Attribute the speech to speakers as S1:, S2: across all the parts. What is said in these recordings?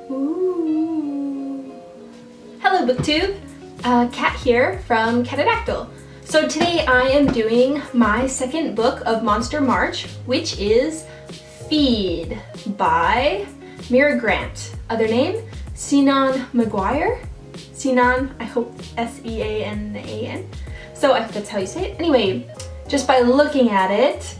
S1: Ooh. Hello BookTube, Kat here from Catadactyl. So today I am doing my second book of Monster March, which is Feed by Mira Grant. Other name, Seanan McGuire. Seanan, I hope S-E-A-N-A-N. So I hope that's how you say it. Anyway, just by looking at it,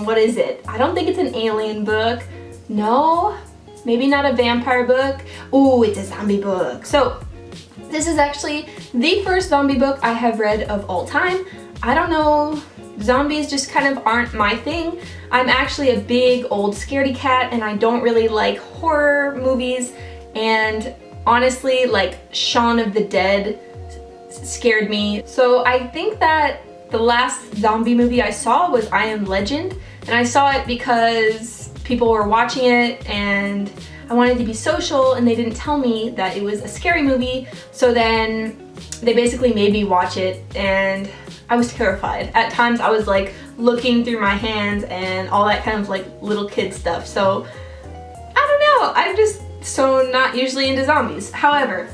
S1: what is it? I don't think it's an alien book. No, maybe not a vampire book. Ooh, it's a zombie book. So this is actually the first zombie book I have read of all time. I don't know, zombies just kind of aren't my thing. I'm actually a big old scaredy cat and I don't really like horror movies, and honestly, like Shaun of the Dead scared me. So I think that the last zombie movie I saw was I Am Legend, and I saw it because people were watching it and I wanted to be social and they didn't tell me that it was a scary movie, so then they basically made me watch it and I was terrified. At times I was like looking through my hands and all that kind of like little kid stuff. So I don't know, I'm just so not usually into zombies. However,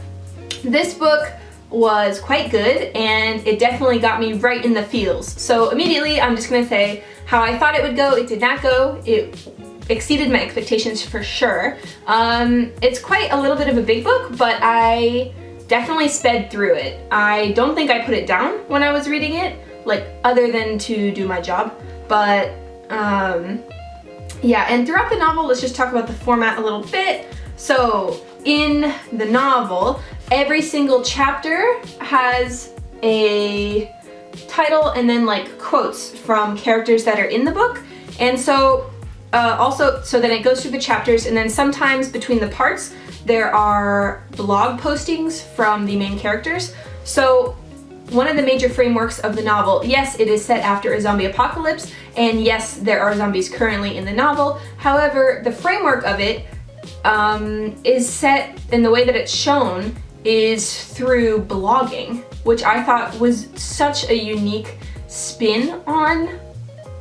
S1: this book was quite good and it definitely got me right in the feels. So immediately I'm just gonna say how I thought it would go. It did not go. It exceeded my expectations for sure. It's quite a little bit of a big book, but I definitely sped through it. I don't think I put it down when I was reading it, like other than to do my job. But yeah, and throughout the novel, let's just talk about the format a little bit. So in the novel, every single chapter has a title and then like quotes from characters that are in the book. And so so then it goes through the chapters, and then sometimes between the parts there are blog postings from the main characters. So one of the major frameworks of the novel, yes, it is set after a zombie apocalypse, and yes, there are zombies currently in the novel. However, the framework of it is set, in the way that it's shown is through blogging, which I thought was such a unique spin on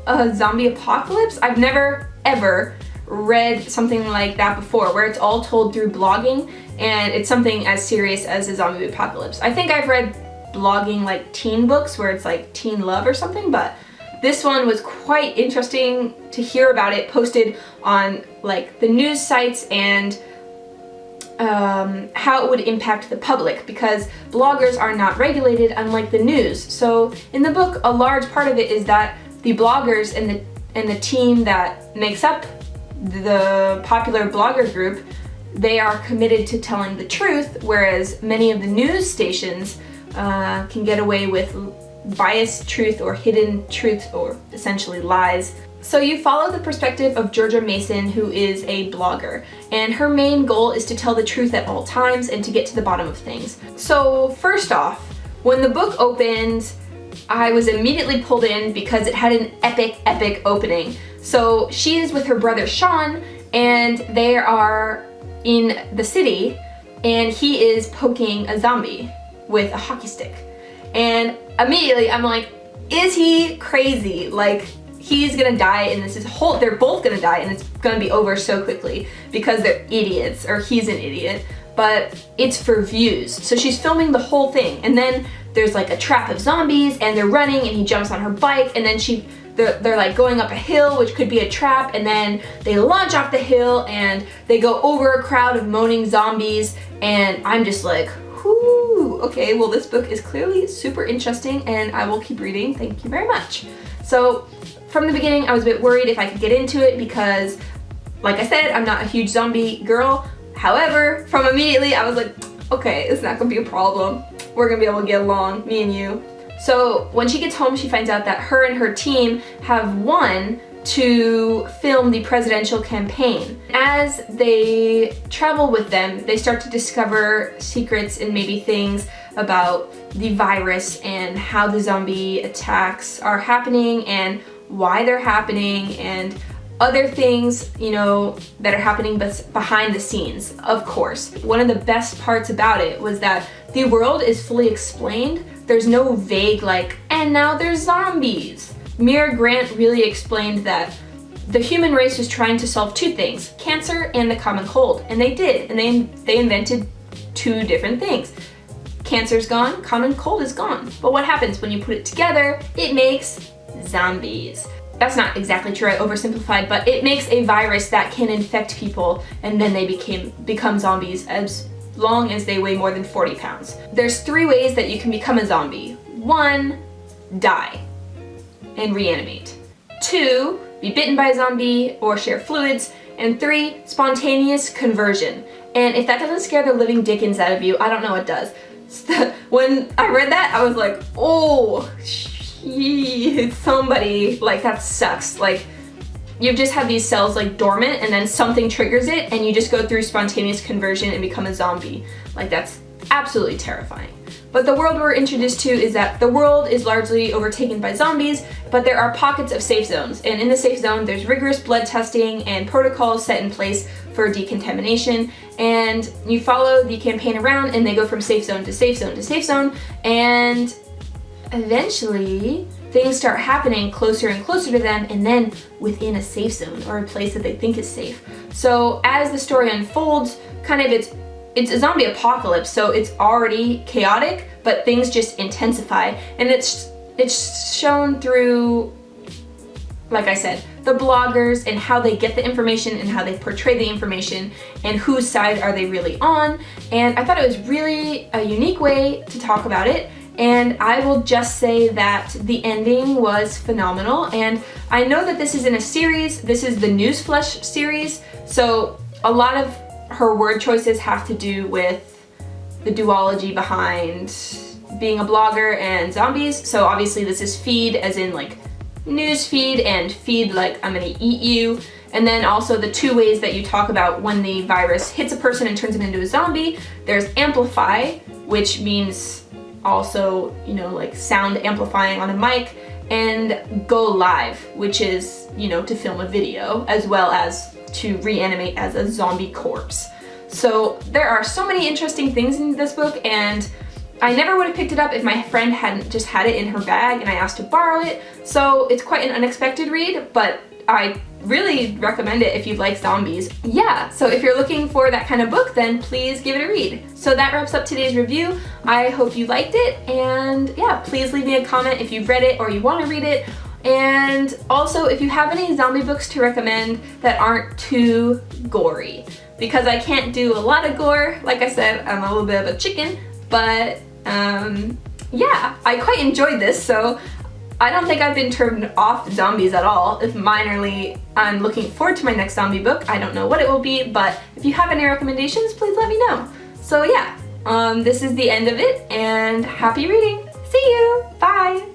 S1: a zombie apocalypse. I've never ever read something like that before, where it's all told through blogging and it's something as serious as a zombie apocalypse. I think I've read blogging like teen books where it's like teen love or something, but this one was quite interesting to hear about it posted on like the news sites and how it would impact the public, because bloggers are not regulated unlike the news. So in the book, a large part of it is that the bloggers and the team that makes up the popular blogger group, they are committed to telling the truth, whereas many of the news stations can get away with biased truth or hidden truth, or essentially lies. So you follow the perspective of Georgia Mason, who is a blogger, and her main goal is to tell the truth at all times and to get to the bottom of things. So first off, when the book opened, I was immediately pulled in because it had an epic opening. So she is with her brother Sean, and they are in the city, and he is poking a zombie with a hockey stick. And immediately I'm like, is he crazy? Like, he's gonna die and they're both gonna die and it's gonna be over so quickly because they're idiots, or he's an idiot, but it's for views. So she's filming the whole thing, and then there's like a trap of zombies and they're running and he jumps on her bike, and then they're like going up a hill, which could be a trap, and then they launch off the hill and they go over a crowd of moaning zombies, and I'm just like, whoo, okay, well this book is clearly super interesting and I will keep reading, thank you very much. So from the beginning I was a bit worried if I could get into it because, like I said, I'm not a huge zombie girl. However, from immediately I was like, okay, it's not gonna be a problem. We're gonna be able to get along, me and you. So when she gets home, she finds out that her and her team have won to film the presidential campaign. As they travel with them, they start to discover secrets and maybe things about the virus and how the zombie attacks are happening and why they're happening, and other things, you know, that are happening behind the scenes, of course. One of the best parts about it was that the world is fully explained. There's no vague like, and now there's zombies. Mira Grant really explained that the human race was trying to solve two things, cancer and the common cold, and they did, and they invented two different things. Cancer's gone, common cold is gone. But what happens when you put it together? It makes zombies. That's not exactly true, I oversimplified, but it makes a virus that can infect people and then they become zombies as long as they weigh more than 40 pounds. There's 3 ways that you can become a zombie. 1, die and reanimate. 2, be bitten by a zombie or share fluids. And 3, spontaneous conversion. And if that doesn't scare the living dickens out of you, I don't know what does. When I read that, I was like, oh, somebody, like, that sucks. Like, you've just had these cells like dormant and then something triggers it and you just go through spontaneous conversion and become a zombie. Like, that's absolutely terrifying. But the world we're introduced to is that the world is largely overtaken by zombies, but there are pockets of safe zones. And in the safe zone, there's rigorous blood testing and protocols set in place for decontamination. And you follow the campaign around and they go from safe zone to safe zone to safe zone. And eventually things start happening closer and closer to them and then within a safe zone or a place that they think is safe. So as the story unfolds, kind of it's a zombie apocalypse, so it's already chaotic, but things just intensify. And it's shown through, like I said, the bloggers and how they get the information and how they portray the information and whose side are they really on. And I thought it was really a unique way to talk about it. And I will just say that the ending was phenomenal. And I know that this is in a series. This is the Newsflesh series. So a lot of her word choices have to do with the duology behind being a blogger and zombies. So obviously this is feed as in like news feed and feed like I'm gonna eat you. And then also the 2 ways that you talk about when the virus hits a person and turns them into a zombie. There's amplify, which means also, you know, like sound amplifying on a mic, and go live, which is, you know, to film a video as well as to reanimate as a zombie corpse. So there are so many interesting things in this book, and I never would have picked it up if my friend hadn't just had it in her bag and I asked to borrow it. So it's quite an unexpected read, but I really recommend it if you like zombies. Yeah, so if you're looking for that kind of book, then please give it a read. So that wraps up today's review. I hope you liked it, and yeah, please leave me a comment if you've read it or you want to read it. And also, if you have any zombie books to recommend that aren't too gory, because I can't do a lot of gore. Like I said, I'm a little bit of a chicken, but yeah, I quite enjoyed this, so I don't think I've been turned off zombies at all. If minorly, I'm looking forward to my next zombie book. I don't know what it will be, but if you have any recommendations, please let me know. So yeah, this is the end of it, and happy reading. See you, bye.